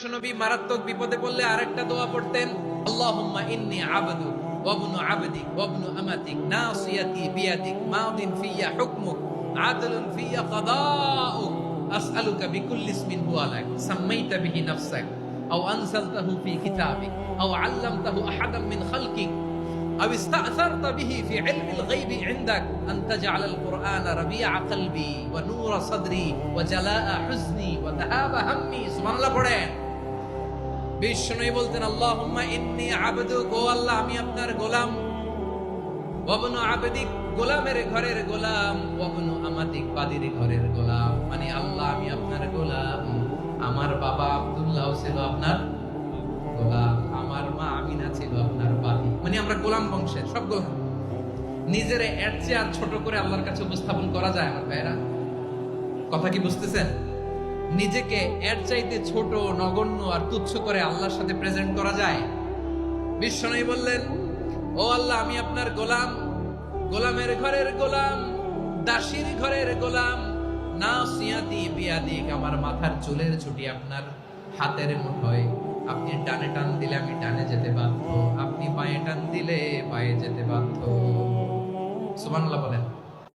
বিশ্বনবী মারাত্মক বিপদে পড়লে আরেকটা দোয়া পড়তেন, আল্লাহুম্মা ইন্নী আবদু ওয়া ইবনু আবদিক ওয়া ইবনু আমাতিক নাসিয়াতি বিয়াদিক মাদিন ফিয়া হুকমুক আদলুন ফিয়া কাদাউক আসআলুকা বিকুল্লি ইসমিন হুয়া লাক সাম্মাইতা বিহি নাফসাক আও আনজালতাহু ফি কিতাবিক আও আল্লামতাহু আহাদাম মিন খালকিক أو استأثرت به في علم الغيب عندك أن تجعل القرآن ربيع قلبي ونور صدري وجلاء حزني وذهاب همي سبحان الله পড়েন। বিষ্ণু বলতেন আল্লাহুম্মা ইন্নী আবদুক, ও আল্লাহ আমি আপনার গোলাম, ওয়া ইবনু আবদিক গোলামের ঘরের গোলাম, ওয়া ইবনু আমাতিক বাদির ঘরের গোলাম। মানে আল্লাহ আমি আপনার গোলাম, আমার বাবা আব্দুল্লাহ ছিল আপনার গোলাম, আমার মা আমিনা ছিল আপনার বাদী। মানে আমরা গোলাম বংশের সব গোলাম। নিজের এর চেয়ে আর ছোট করে আল্লাহর কাছে উপস্থাপন করা যায় আমার ভাইয়েরা? কথা কি বুঝতেছেন? নিজেকে এর চাইতে ছোট, নগণ্য আর তুচ্ছ করে আল্লাহর সাথে প্রেজেন্ট করা যায়? বিশ্বনবী বললেন, ও আল্লাহ আমি আপনার গোলাম, গোলামের ঘরের গোলাম, দাসীর ঘরের গোলাম, নাসিয়াতি বিয়াদিক আমার মাথার চুলের ছুটি আপনার হাতের মুঠোয়, আপনি ডানে টান দিলে আমি ডানে যেতে বাধ্য, আপনি বাঁয়ে টান দিলে বাঁয়ে যেতে বাধ্য। সুবহানাল্লাহ বলেন।